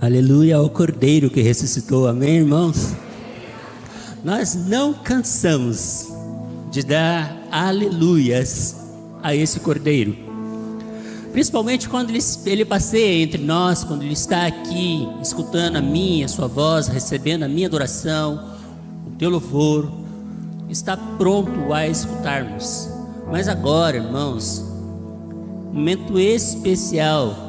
Aleluia ao Cordeiro que ressuscitou, amém, irmãos? Nós não cansamos de dar aleluias a esse Cordeiro, principalmente quando ele passeia entre nós, quando ele está aqui, escutando a sua voz, recebendo a minha adoração, o teu louvor, está pronto a escutarmos. Mas agora, irmãos, momento especial,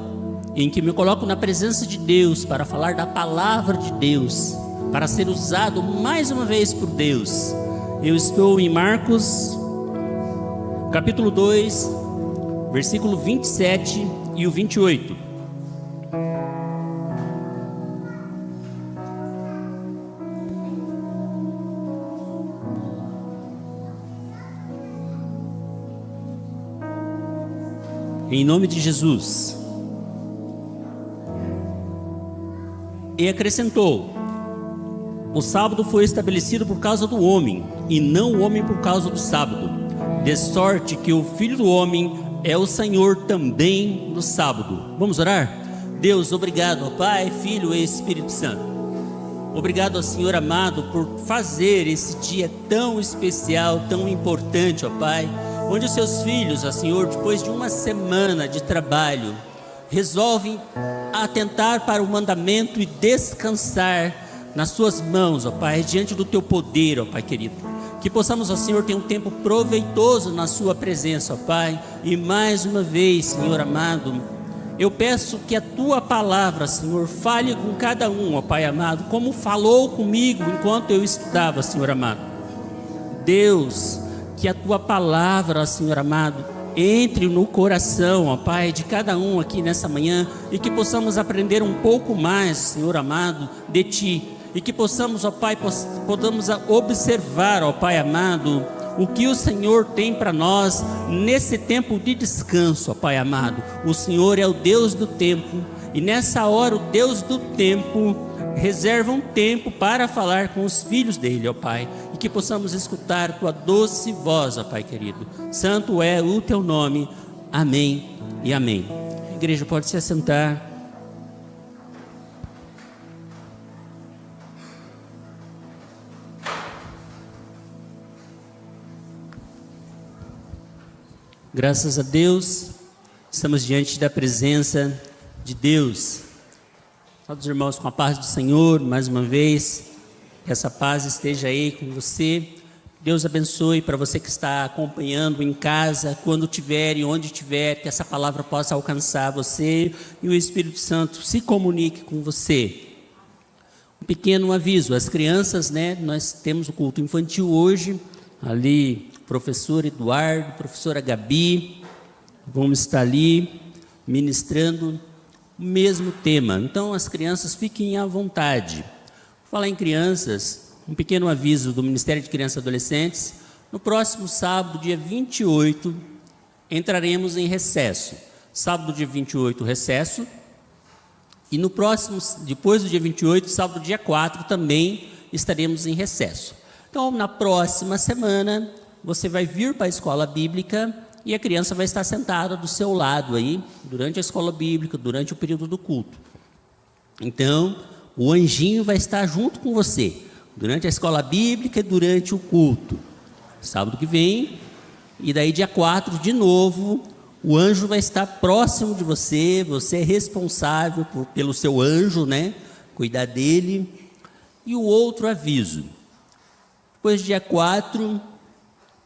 em que me coloco na presença de Deus para falar da palavra de Deus, para ser usado mais uma vez por Deus. Eu estou em Marcos, capítulo 2, versículo 27 e o 28. Em nome de Jesus. E acrescentou: o sábado foi estabelecido por causa do homem, e não o homem por causa do sábado, de sorte que o Filho do Homem é o Senhor também do sábado. Vamos orar? Deus, obrigado, ó Pai, Filho e Espírito Santo. Obrigado ao Senhor amado por fazer esse dia tão especial, tão importante, ó Pai, onde os seus filhos, ó Senhor, depois de uma semana de trabalho, resolvem atentar para o mandamento e descansar nas suas mãos, ó Pai, diante do teu poder, ó Pai querido. Que possamos, ó Senhor, ter um tempo proveitoso na sua presença, ó Pai. E mais uma vez, Senhor amado, eu peço que a tua palavra, Senhor, fale com cada um, ó Pai amado, como falou comigo enquanto eu estudava, Senhor amado. Deus, que a tua palavra, Senhor amado, entre no coração, ó Pai, de cada um aqui nessa manhã, e que possamos aprender um pouco mais, Senhor amado, de Ti, e que possamos, ó Pai, podamos observar, ó Pai amado, o que o Senhor tem para nós nesse tempo de descanso, ó Pai amado. O Senhor é o Deus do tempo, e nessa hora o Deus do tempo reserva um tempo para falar com os filhos dele, ó Pai, e que possamos escutar tua doce voz, ó Pai querido. Santo é o teu nome, amém e amém. A igreja pode se assentar. Graças a Deus, estamos diante da presença de Deus. Todos os irmãos com a paz do Senhor, mais uma vez, que essa paz esteja aí com você. Deus abençoe para você que está acompanhando em casa, quando tiver e onde tiver, que essa palavra possa alcançar você e o Espírito Santo se comunique com você. Um pequeno aviso, as crianças, nós temos o culto infantil hoje, ali, professor Eduardo, professora Gabi, vamos estar ali ministrando o mesmo tema. Então as crianças fiquem à vontade. Falar em crianças, um pequeno aviso do Ministério de Crianças e Adolescentes: no próximo sábado, dia 28, entraremos em recesso. Sábado, dia 28, recesso. E no próximo, depois do dia 28, sábado, dia 4, também estaremos em recesso. Então, na próxima semana, você vai vir para a escola bíblica e a criança vai estar sentada do seu lado aí, durante a escola bíblica, durante o período do culto. Então, o anjinho vai estar junto com você, durante a escola bíblica e durante o culto. Sábado que vem, e daí dia 4, de novo, o anjo vai estar próximo de você, você é responsável pelo seu anjo, cuidar dele. E o outro aviso: depois do dia 4,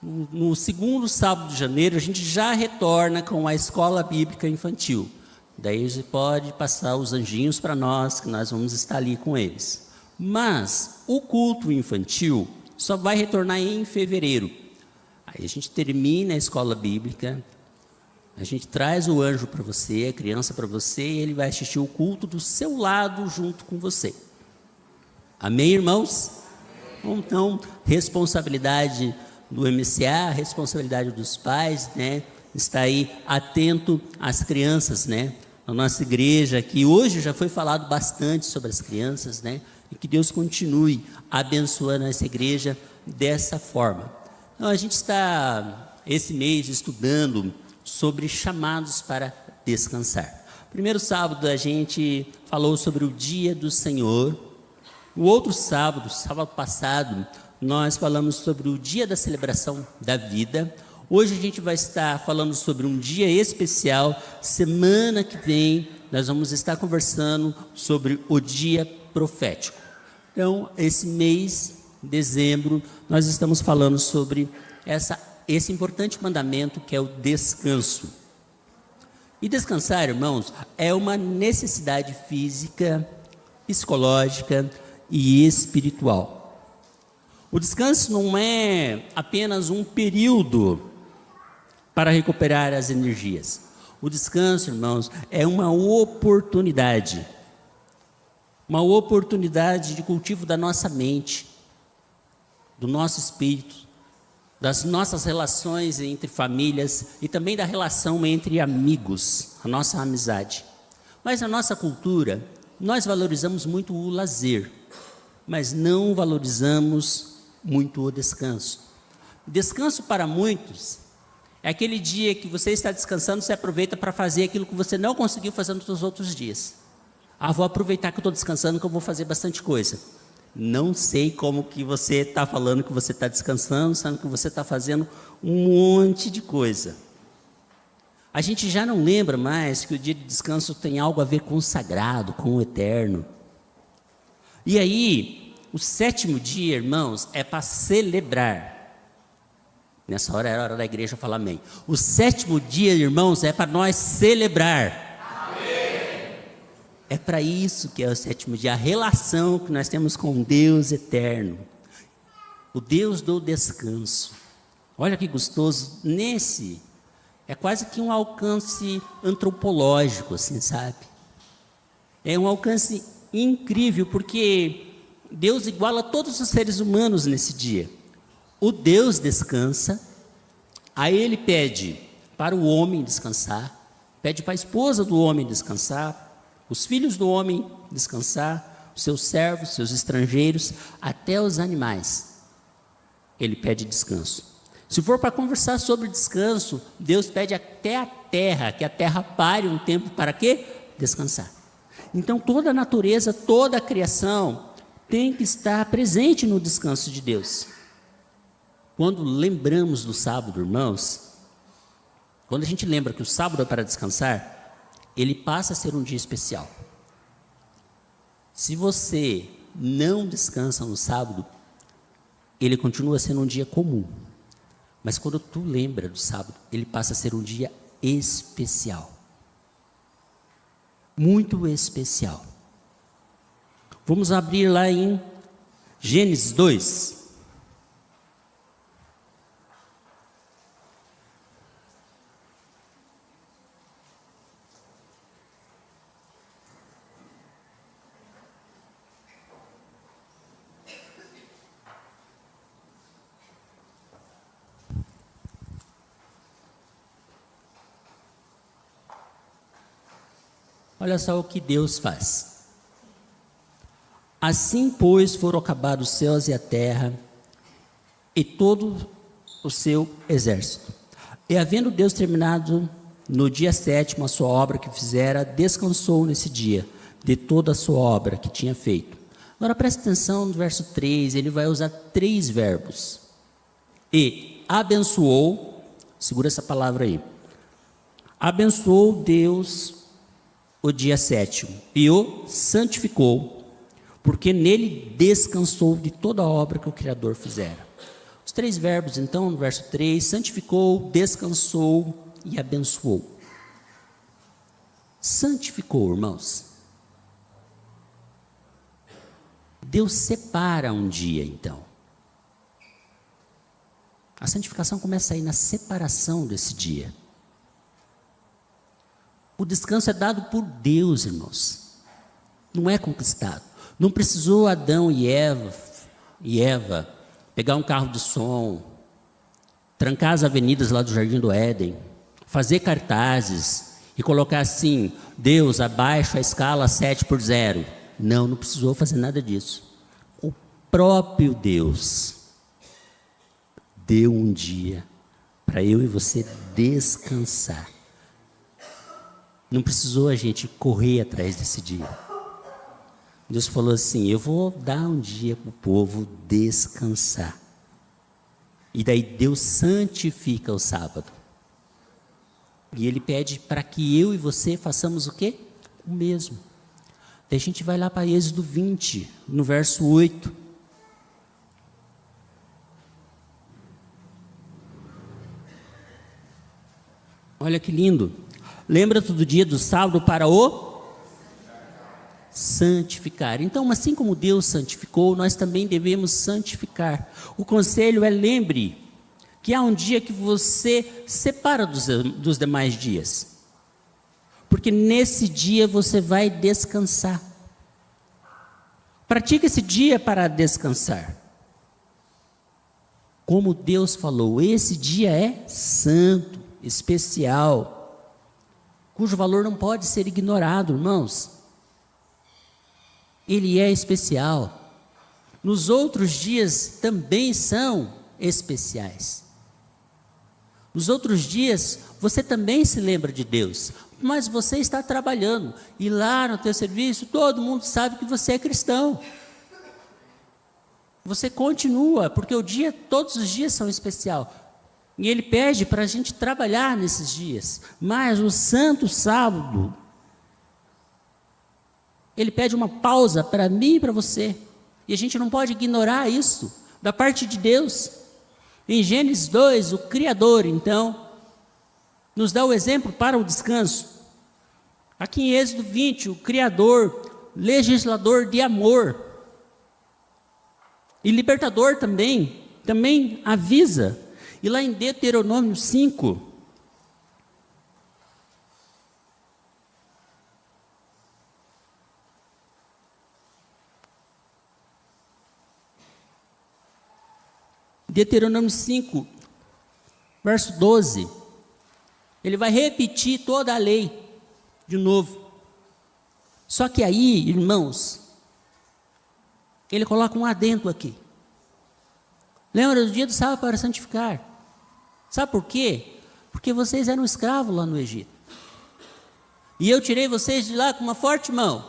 no segundo sábado de janeiro, a gente já retorna com a escola bíblica infantil. Daí você pode passar os anjinhos para nós, que nós vamos estar ali com eles. Mas o culto infantil só vai retornar em fevereiro. Aí a gente termina a escola bíblica, a gente traz o anjo para você, a criança para você, e ele vai assistir o culto do seu lado junto com você. Amém, irmãos? Então, responsabilidade do MCA, responsabilidade dos pais, está aí atento às crianças, na nossa igreja aqui. Hoje já foi falado bastante sobre as crianças, e que Deus continue abençoando essa igreja dessa forma. Então, a gente está esse mês estudando sobre chamados para descansar. Primeiro sábado a gente falou sobre o dia do Senhor. O outro sábado, sábado passado, nós falamos sobre o dia da celebração da vida. Hoje a gente vai estar falando sobre um dia especial. Semana que vem nós vamos estar conversando sobre o dia profético. Então, esse mês, dezembro, nós estamos falando sobre esse importante mandamento que é o descanso. E descansar, irmãos, é uma necessidade física, psicológica e espiritual. O descanso não é apenas um período para recuperar as energias. O descanso, irmãos, é uma oportunidade de cultivo da nossa mente, do nosso espírito, das nossas relações entre famílias e também da relação entre amigos, a nossa amizade. Mas na nossa cultura, nós valorizamos muito o lazer, mas não valorizamos muito o descanso. Descanso para muitos é aquele dia que você está descansando, você aproveita para fazer aquilo que você não conseguiu fazer nos outros dias. Vou aproveitar que eu estou descansando, que eu vou fazer bastante coisa. Não sei como que você está falando que você está descansando, sendo que você está fazendo um monte de coisa. A gente já não lembra mais que o dia de descanso tem algo a ver com o sagrado, com o eterno. E aí, o sétimo dia, irmãos, é para celebrar. Nessa hora era a hora da igreja falar amém. O sétimo dia, irmãos, é para nós celebrar. É para isso que é o sétimo dia, a relação que nós temos com Deus eterno, o Deus do descanso. Olha que gostoso, é quase que um alcance antropológico, assim, sabe? É um alcance incrível, porque Deus iguala todos os seres humanos nesse dia. O Deus descansa, aí Ele pede para o homem descansar, pede para a esposa do homem descansar, os filhos do homem descansar, os seus servos, seus estrangeiros, até os animais. Ele pede descanso. Se for para conversar sobre descanso, Deus pede até a terra, que a terra pare um tempo para quê? Descansar. Então toda a natureza, toda a criação tem que estar presente no descanso de Deus. Quando lembramos do sábado, irmãos, quando a gente lembra que o sábado é para descansar, ele passa a ser um dia especial. Se você não descansa no sábado, ele continua sendo um dia comum. Mas quando tu lembra do sábado, ele passa a ser um dia especial. Muito especial. Vamos abrir lá em Gênesis 2. Olha só o que Deus faz. Assim, pois, foram acabados os céus e a terra, e todo o seu exército. E havendo Deus terminado no dia sétimo a sua obra que fizera, descansou nesse dia de toda a sua obra que tinha feito. Agora presta atenção no verso 3, ele vai usar 3 verbos. E abençoou, segura essa palavra aí. Abençoou Deus o dia sétimo e o santificou, porque nele descansou de toda a obra que o Criador fizera. Os 3 verbos, então, no verso 3, santificou, descansou e abençoou. Santificou, irmãos. Deus separa um dia, então. A santificação começa aí na separação desse dia. O descanso é dado por Deus, irmãos. Não é conquistado. Não precisou Adão e Eva pegar um carro de som, trancar as avenidas lá do Jardim do Éden, fazer cartazes e colocar assim: Deus, abaixo a escala 7/0. Não precisou fazer nada disso. O próprio Deus deu um dia para eu e você descansar. Não precisou a gente correr atrás desse dia. Deus falou assim: eu vou dar um dia para o povo descansar. E daí Deus santifica o sábado. E Ele pede para que eu e você façamos o quê? O mesmo. Daí a gente vai lá para Êxodo 20, no verso 8. Olha que lindo. Lembra-te do dia do sábado para o santificar. Então, assim como Deus santificou, nós também devemos santificar. O conselho é: lembre que há um dia que você separa dos demais dias. Porque nesse dia você vai descansar. Pratique esse dia para descansar. Como Deus falou, esse dia é santo, especial, cujo valor não pode ser ignorado, irmãos. Ele é especial. Nos outros dias também são especiais. Nos outros dias você também se lembra de Deus, mas você está trabalhando, e lá no teu serviço todo mundo sabe que você é cristão. Você continua, porque todos os dias são especiais. E Ele pede para a gente trabalhar nesses dias. Mas o santo sábado, Ele pede uma pausa para mim e para você. E a gente não pode ignorar isso, da parte de Deus. Em Gênesis 2, o Criador, então, nos dá o exemplo para o descanso. Aqui em Êxodo 20, o Criador, legislador de amor e libertador também avisa. E lá em Deuteronômio 5, Deuteronômio 5, verso 12, ele vai repetir toda a lei de novo. Só que aí, irmãos, ele coloca um adendo aqui. Lembra do dia do sábado para santificar. Sabe por quê? Porque vocês eram escravos lá no Egito. E eu tirei vocês de lá com uma forte mão.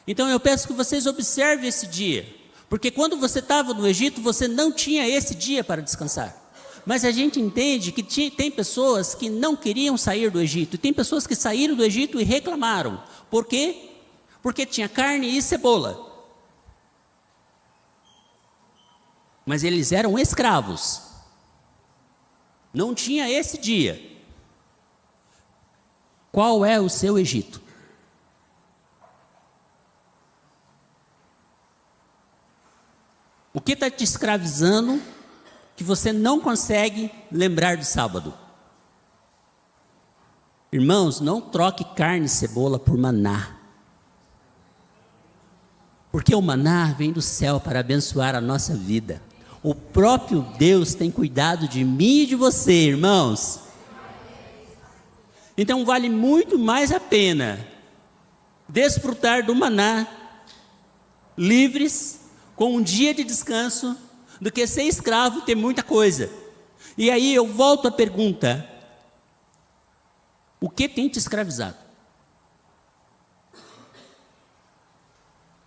Então eu peço que vocês observem esse dia. Porque quando você estava no Egito, você não tinha esse dia para descansar. Mas a gente entende que tem pessoas que não queriam sair do Egito. E tem pessoas que saíram do Egito e reclamaram. Por quê? Porque tinha carne e cebola. Mas eles eram escravos. Não tinha esse dia. Qual é o seu Egito? O que está te escravizando que você não consegue lembrar do sábado? Irmãos, não troque carne e cebola por maná. Porque o maná vem do céu para abençoar a nossa vida. O próprio Deus tem cuidado de mim e de você, irmãos. Então vale muito mais a pena desfrutar do maná, livres, com um dia de descanso, do que ser escravo e ter muita coisa. E aí eu volto à pergunta: o que tem te escravizado?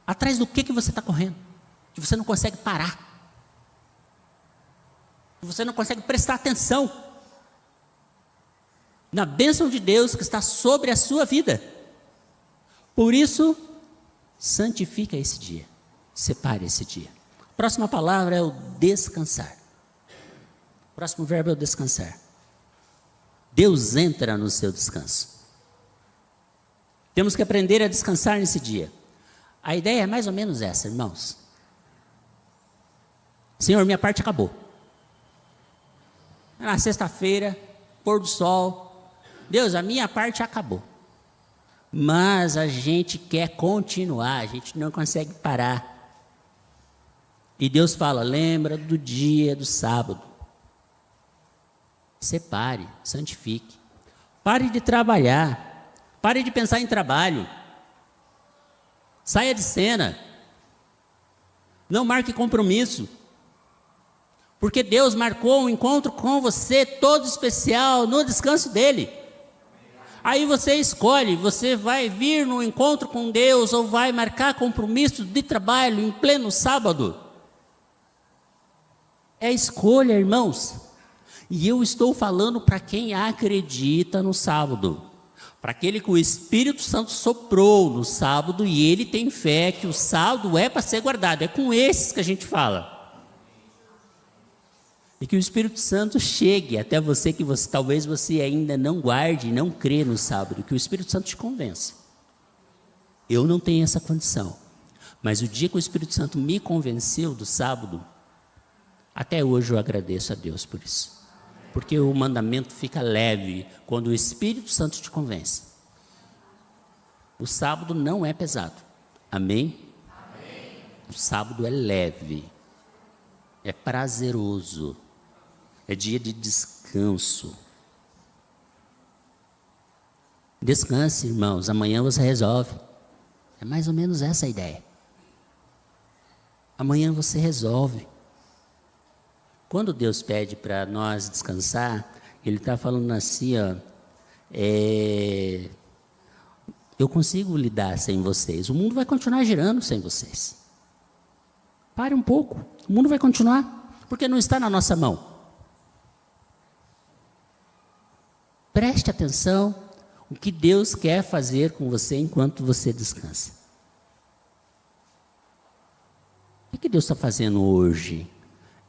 Atrás do que você está correndo? Que você não consegue parar. Que você não consegue prestar atenção na bênção de Deus que está sobre a sua vida. Por isso, santifica esse dia. Separe esse dia. A próxima palavra é o descansar. O próximo verbo é o descansar. Deus entra no seu descanso. Temos que aprender a descansar nesse dia. A ideia é mais ou menos essa, irmãos. Senhor, minha parte acabou. Na sexta-feira, pôr do sol. Deus, a minha parte acabou. Mas a gente quer continuar, a gente não consegue parar. E Deus fala: lembra do dia do sábado. Separe, santifique. Pare de trabalhar. Pare de pensar em trabalho. Saia de cena. Não marque compromisso. Porque Deus marcou um encontro com você todo especial no descanso dele. Aí você escolhe, você vai vir no encontro com Deus ou vai marcar compromisso de trabalho em pleno sábado. É escolha, irmãos. E eu estou falando para quem acredita no sábado. Para aquele que o Espírito Santo soprou no sábado e ele tem fé que o sábado é para ser guardado. É com esses que a gente fala. E que o Espírito Santo chegue até você, que talvez você ainda não guarde, não crê no sábado, que o Espírito Santo te convença. Eu não tenho essa condição, mas o dia que o Espírito Santo me convenceu do sábado, até hoje eu agradeço a Deus por isso, porque o mandamento fica leve quando o Espírito Santo te convence. O sábado não é pesado, amém? Amém. O sábado é leve, é prazeroso. É dia de descanso. Descanse, irmãos, amanhã você resolve. É mais ou menos essa a ideia. Amanhã você resolve. Quando Deus pede para nós descansar, Ele está falando assim, ó, eu consigo lidar sem vocês. O mundo vai continuar girando sem vocês. Pare um pouco, o mundo vai continuar, porque não está na nossa mão. Preste atenção o que Deus quer fazer com você enquanto você descansa. O que Deus está fazendo hoje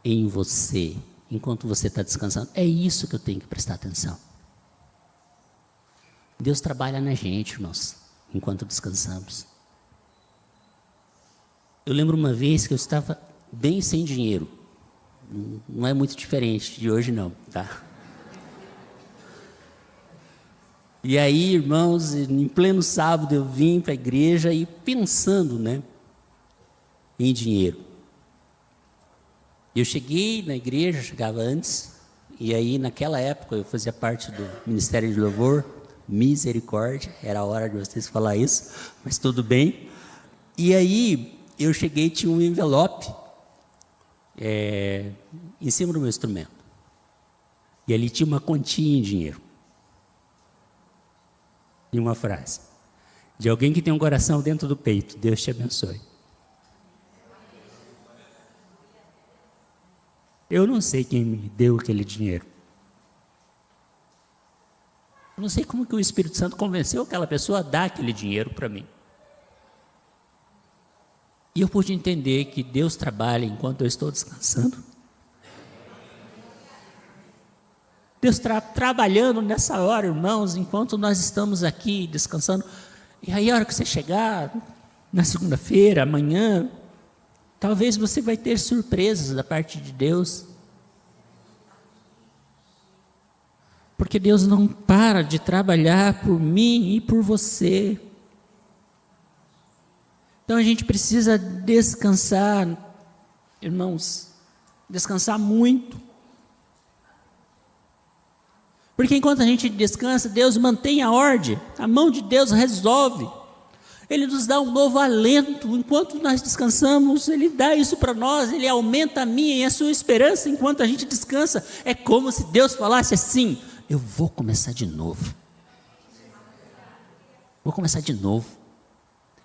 em você, enquanto você está descansando? É isso que eu tenho que prestar atenção. Deus trabalha na gente, irmãos, enquanto descansamos. Eu lembro uma vez que eu estava bem sem dinheiro. Não é muito diferente de hoje não, tá? E aí, irmãos, em pleno sábado eu vim para a igreja e pensando, em dinheiro. Eu cheguei na igreja, chegava antes, e aí naquela época eu fazia parte do Ministério de Louvor, misericórdia, era a hora de vocês falar isso, mas tudo bem. E aí eu cheguei e tinha um envelope em cima do meu instrumento. E ali tinha uma quantia em dinheiro. E uma frase, de alguém que tem um coração dentro do peito: Deus te abençoe. Eu não sei quem me deu aquele dinheiro. Eu não sei como que o Espírito Santo convenceu aquela pessoa a dar aquele dinheiro para mim. E eu pude entender que Deus trabalha enquanto eu estou descansando. Deus trabalhando nessa hora, irmãos, enquanto nós estamos aqui descansando. E aí a hora que você chegar, na segunda-feira, amanhã, talvez você vai ter surpresas da parte de Deus. Porque Deus não para de trabalhar por mim e por você. Então a gente precisa descansar, irmãos, descansar muito. Porque enquanto a gente descansa, Deus mantém a ordem, a mão de Deus resolve. Ele nos dá um novo alento, enquanto nós descansamos, Ele dá isso para nós, Ele aumenta a minha e a sua esperança enquanto a gente descansa. É como se Deus falasse assim: eu vou começar de novo. Vou começar de novo.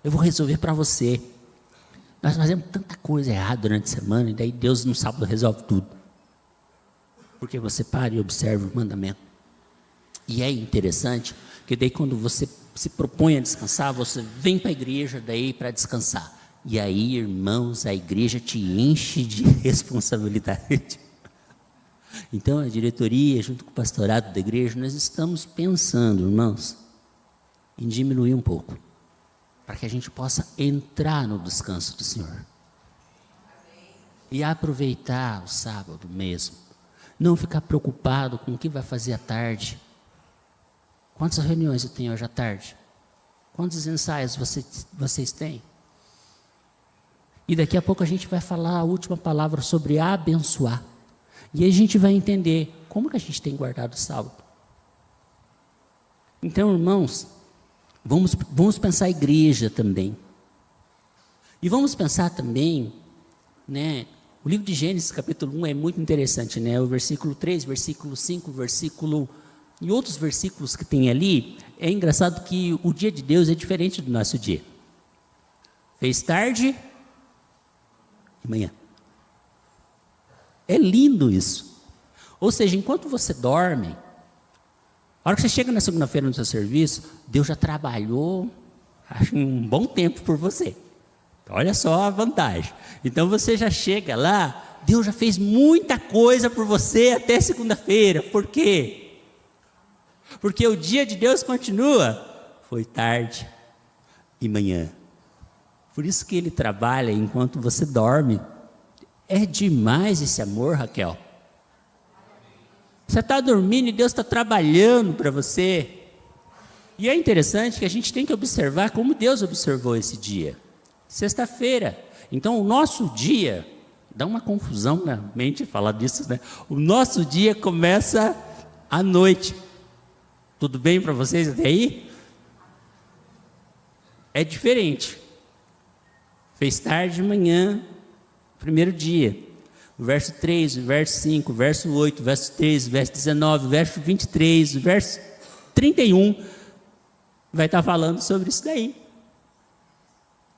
Eu vou resolver para você. Nós fazemos tanta coisa errada durante a semana, e daí Deus no sábado resolve tudo. Porque você para e observa o mandamento. E é interessante que daí quando você se propõe a descansar, você vem para a igreja daí para descansar. E aí, irmãos, a igreja te enche de responsabilidade. Então a diretoria, junto com o pastorado da igreja, nós estamos pensando, irmãos, em diminuir um pouco, para que a gente possa entrar no descanso do Senhor. E aproveitar o sábado mesmo. Não ficar preocupado com o que vai fazer à tarde. Quantas reuniões eu tenho hoje à tarde? Quantos ensaios vocês têm? E daqui a pouco a gente vai falar a última palavra sobre abençoar. E aí a gente vai entender como que a gente tem guardado o sábado. Então, irmãos, vamos pensar a igreja também. E vamos pensar também, o livro de Gênesis, capítulo 1, é muito interessante, O versículo 3, versículo 5, versículo E outros versículos que tem ali, é engraçado que o dia de Deus é diferente do nosso dia. Fez tarde e manhã. É lindo isso. Ou seja, enquanto você dorme, a hora que você chega na segunda-feira no seu serviço, Deus já trabalhou, acho, um bom tempo por você. Olha só a vantagem. Então você já chega lá, Deus já fez muita coisa por você até segunda-feira. Por quê? Porque o dia de Deus continua. Foi tarde e manhã. Por isso que Ele trabalha enquanto você dorme. É demais esse amor, Raquel. Você está dormindo e Deus está trabalhando para você. E é interessante que a gente tem que observar como Deus observou esse dia. Sexta-feira. Então o nosso dia, dá uma confusão na mente falar disso, né? O nosso dia começa à noite. Tudo bem para vocês até aí? É diferente. Fez tarde de manhã, primeiro dia. O verso 3, o verso 5, o verso 8, o verso 13, o verso 19, o verso 23, o verso 31, vai estar falando sobre isso daí.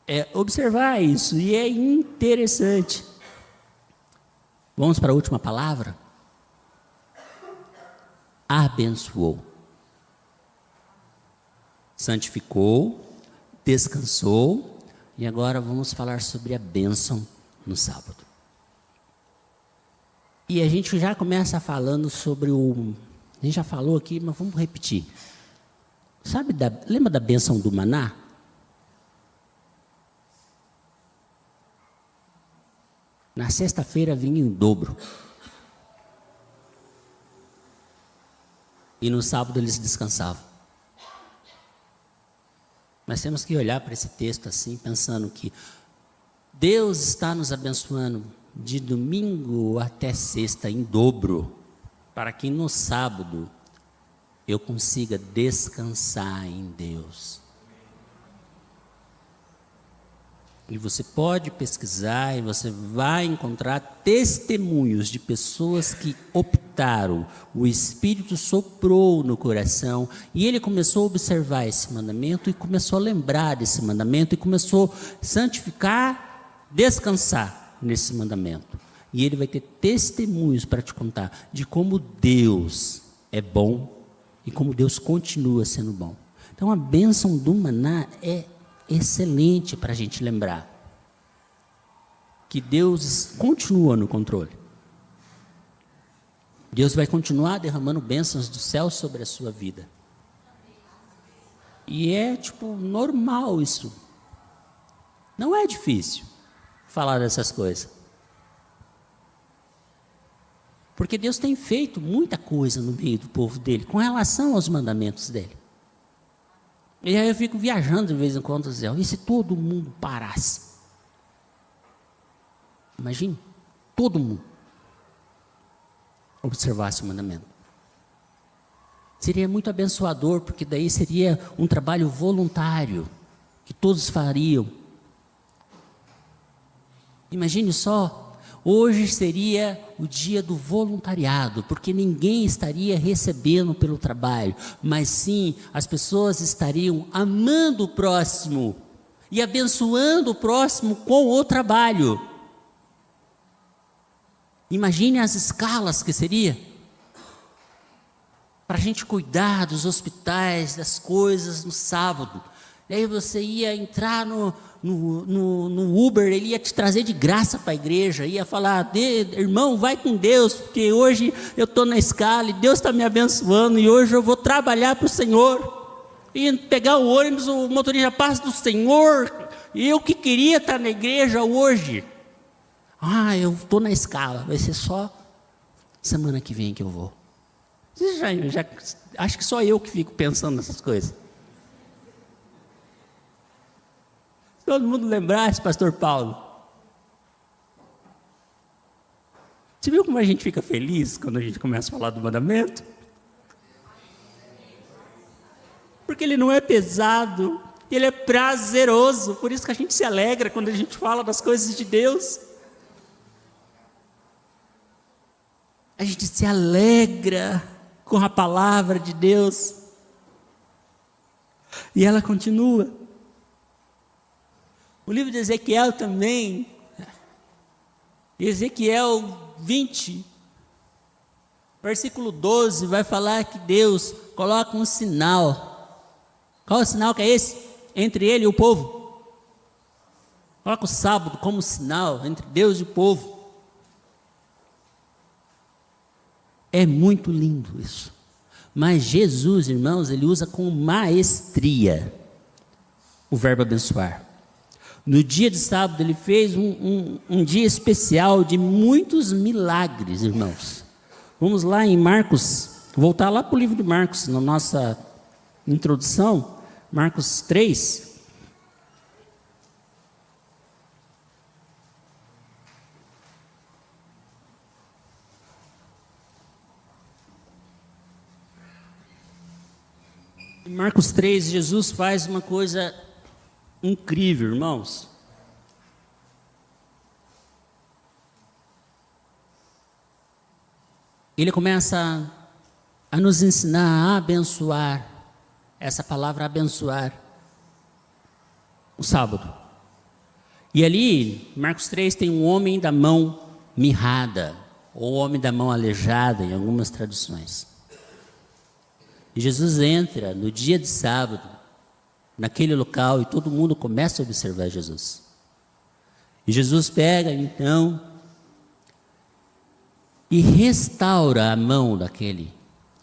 É observar isso, e é interessante. Vamos para a última palavra? Abençoou. Santificou, descansou, e agora vamos falar sobre a bênção no sábado. E a gente já começa falando sobre a gente já falou aqui, mas vamos repetir. Lembra da bênção do maná? Na sexta-feira vinha em dobro. E no sábado eles descansavam. Nós temos que olhar para esse texto assim, pensando que Deus está nos abençoando de domingo até sexta em dobro, para que no sábado eu consiga descansar em Deus. E você pode pesquisar e você vai encontrar testemunhos de pessoas que optaram, o Espírito soprou no coração e ele começou a observar esse mandamento e começou a lembrar desse mandamento e começou a santificar, descansar nesse mandamento. E ele vai ter testemunhos para te contar de como Deus é bom e como Deus continua sendo bom. Então a bênção do maná é excelente para a gente lembrar que Deus continua no controle. Deus vai continuar derramando bênçãos do céu sobre a sua vida. E é normal isso. Não é difícil falar dessas coisas. Porque Deus tem feito muita coisa no meio do povo dele, com relação aos mandamentos dele. E aí eu fico viajando de vez em quando, e se todo mundo parasse? Imagine, todo mundo observasse o mandamento. Seria muito abençoador, porque daí seria um trabalho voluntário, que todos fariam. Imagine só, hoje seria o dia do voluntariado, porque ninguém estaria recebendo pelo trabalho, mas sim, as pessoas estariam amando o próximo e abençoando o próximo com o trabalho. Imagine as escalas que seria para a gente cuidar dos hospitais, das coisas no sábado. E aí você ia entrar no Uber, ele ia te trazer de graça para a igreja, ia falar, irmão, vai com Deus, porque hoje eu estou na escala e Deus está me abençoando e hoje eu vou trabalhar para o Senhor. E pegar o ônibus, o motorista, paz do Senhor, e eu que queria estar na igreja hoje. Eu estou na escala, vai ser só semana que vem que eu vou. Você já acho que só eu que fico pensando nessas coisas. Todo mundo lembrasse, pastor Paulo. Você viu como a gente fica feliz quando a gente começa a falar do mandamento? Porque ele não é pesado, ele é prazeroso. Por isso que a gente se alegra quando a gente fala das coisas de Deus. A gente se alegra com a palavra de Deus. E ela continua. O livro de Ezequiel também, Ezequiel 20, versículo 12, vai falar que Deus coloca um sinal. Qual é o sinal que é esse? Entre ele e o povo. Coloca o sábado como sinal entre Deus e o povo. É muito lindo isso. Mas Jesus, irmãos, ele usa com maestria o verbo abençoar. No dia de sábado, ele fez um dia especial de muitos milagres, irmãos. Vamos lá em Marcos, voltar lá para o livro de Marcos, na nossa introdução, Marcos 3. Em Marcos 3, Jesus faz uma coisa incrível, irmãos. Ele começa a nos ensinar a abençoar, essa palavra abençoar, o sábado. E ali, Marcos 3, tem um homem da mão mirrada, ou homem da mão aleijada, em algumas traduções. E Jesus entra no dia de sábado, naquele local, e todo mundo começa a observar Jesus. E Jesus pega, então, e restaura a mão daquele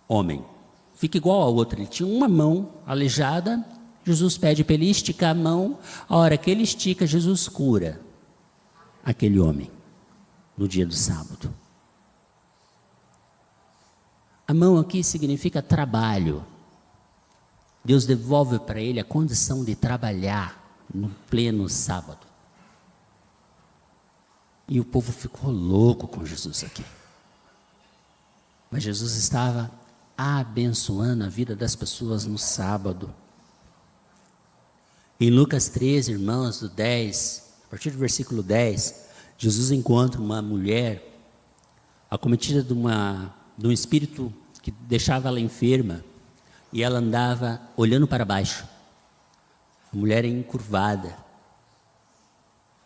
homem. Fica igual ao outro, ele tinha uma mão aleijada, Jesus pede para ele esticar a mão, a hora que ele estica, Jesus cura aquele homem, no dia do sábado. A mão aqui significa trabalho. Deus devolve para ele a condição de trabalhar no pleno sábado. E o povo ficou louco com Jesus aqui. Mas Jesus estava abençoando a vida das pessoas no sábado. Em Lucas 13, irmãos, do 10, a partir do versículo 10, Jesus encontra uma mulher acometida de um espírito que deixava ela enferma, e ela andava olhando para baixo. A mulher é encurvada.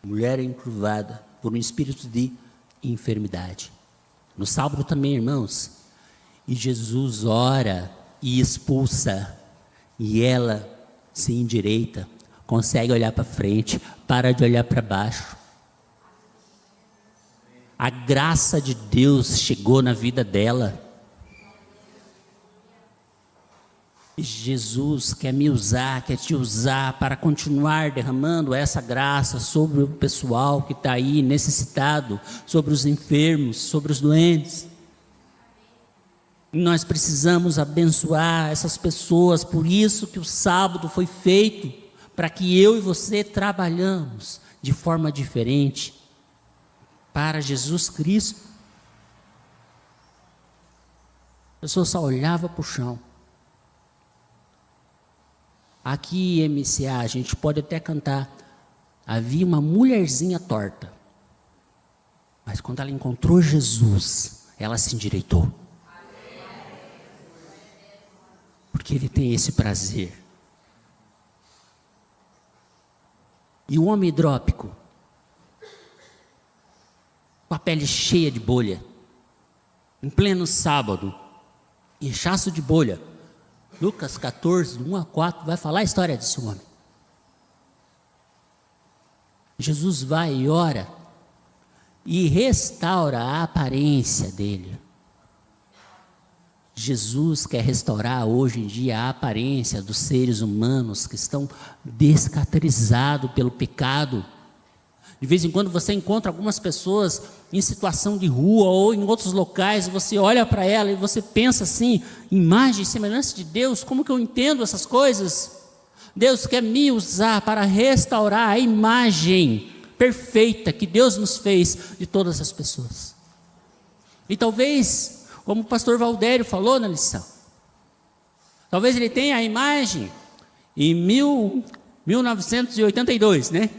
A mulher é encurvada por um espírito de enfermidade. No sábado também, irmãos. E Jesus ora e expulsa. E ela se endireita, consegue olhar para frente, para de olhar para baixo. A graça de Deus chegou na vida dela. Jesus quer me usar, quer te usar para continuar derramando essa graça sobre o pessoal que está aí necessitado, sobre os enfermos, sobre os doentes. E nós precisamos abençoar essas pessoas, por isso que o sábado foi feito, para que eu e você trabalhamos de forma diferente para Jesus Cristo. A pessoa só olhava para o chão. Aqui em MCA a gente pode até cantar, havia uma mulherzinha torta, mas quando ela encontrou Jesus, ela se endireitou. Porque ele tem esse prazer. E o homem hidrópico, com a pele cheia de bolha, em pleno sábado, inchaço de bolha. Lucas 14, 1 a 4, vai falar a história desse homem. Jesus vai e ora, e restaura a aparência dele. Jesus quer restaurar hoje em dia a aparência dos seres humanos que estão descaracterizados pelo pecado. De vez em quando você encontra algumas pessoas em situação de rua ou em outros locais, você olha para ela e você pensa assim, imagem e semelhança de Deus, como que eu entendo essas coisas? Deus quer me usar para restaurar a imagem perfeita que Deus nos fez de todas as pessoas. E talvez, como o pastor Valdério falou na lição, talvez ele tenha a imagem em 1982, né?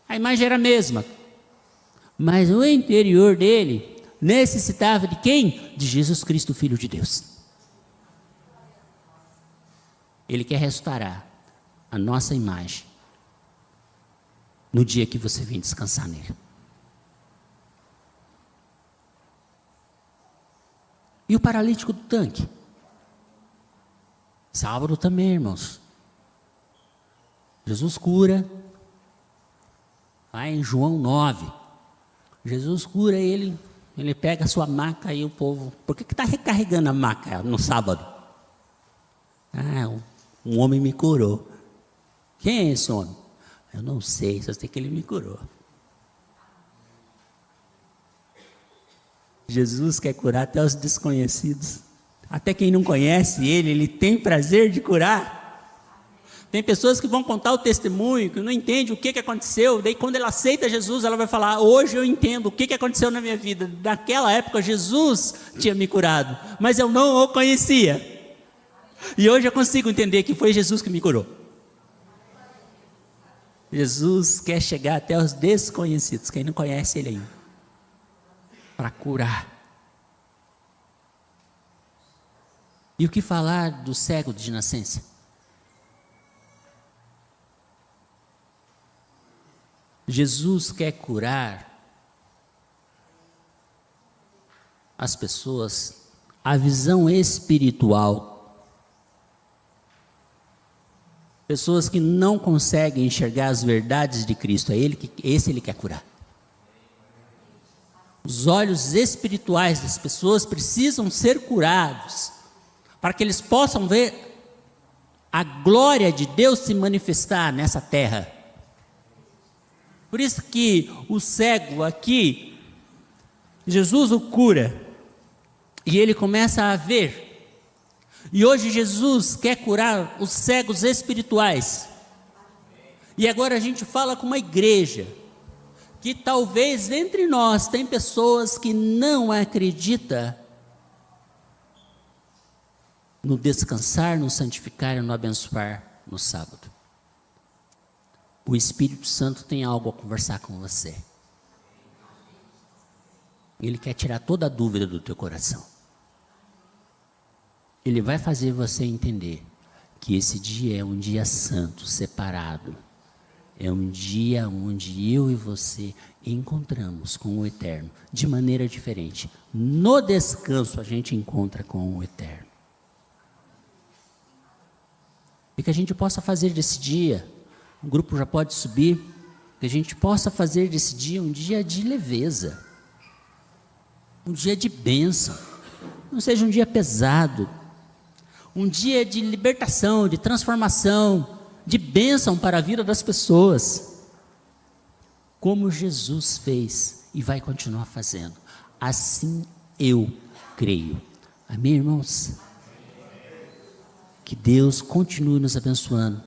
A imagem era a mesma, mas o interior dele necessitava de quem? De Jesus Cristo, Filho de Deus. Ele quer restaurar a nossa imagem no dia que você vem descansar nele. E o paralítico do tanque? Sábado também, irmãos. Jesus cura. Lá em João 9. Jesus cura ele. Ele pega a sua maca e o povo... Por que está recarregando a maca no sábado? Um homem me curou. Quem é esse homem? Eu não sei, só sei que ele me curou. Jesus quer curar até os desconhecidos. Até quem não conhece ele tem prazer de curar. Tem pessoas que vão contar o testemunho, que não entendem o que aconteceu. Daí quando ela aceita Jesus, ela vai falar: hoje eu entendo o que aconteceu na minha vida. Naquela época Jesus tinha me curado, mas eu não o conhecia. E hoje eu consigo entender que foi Jesus que me curou. Jesus quer chegar até os desconhecidos, quem não conhece ele ainda, para curar. E o que falar do cego de nascença? Jesus quer curar as pessoas, a visão espiritual. Pessoas que não conseguem enxergar as verdades de Cristo, esse ele quer curar. Os olhos espirituais das pessoas precisam ser curados, para que eles possam ver a glória de Deus se manifestar nessa terra. Por isso que o cego aqui, Jesus o cura, e ele começa a ver. E hoje Jesus quer curar os cegos espirituais. E agora a gente fala com uma igreja, que talvez entre nós tem pessoas que não acreditam no descansar, no santificar e no abençoar no sábado. O Espírito Santo tem algo a conversar com você. Ele quer tirar toda a dúvida do teu coração. Ele vai fazer você entender que esse dia é um dia santo, separado. É um dia onde eu e você encontramos com o Eterno de maneira diferente. No descanso a gente encontra com o Eterno. E que a gente possa fazer desse dia, o grupo já pode subir, que a gente possa fazer desse dia um dia de leveza, um dia de bênção, não seja um dia pesado, um dia de libertação, de transformação, de bênção para a vida das pessoas, como Jesus fez e vai continuar fazendo. Assim eu creio. Amém, irmãos? Que Deus continue nos abençoando.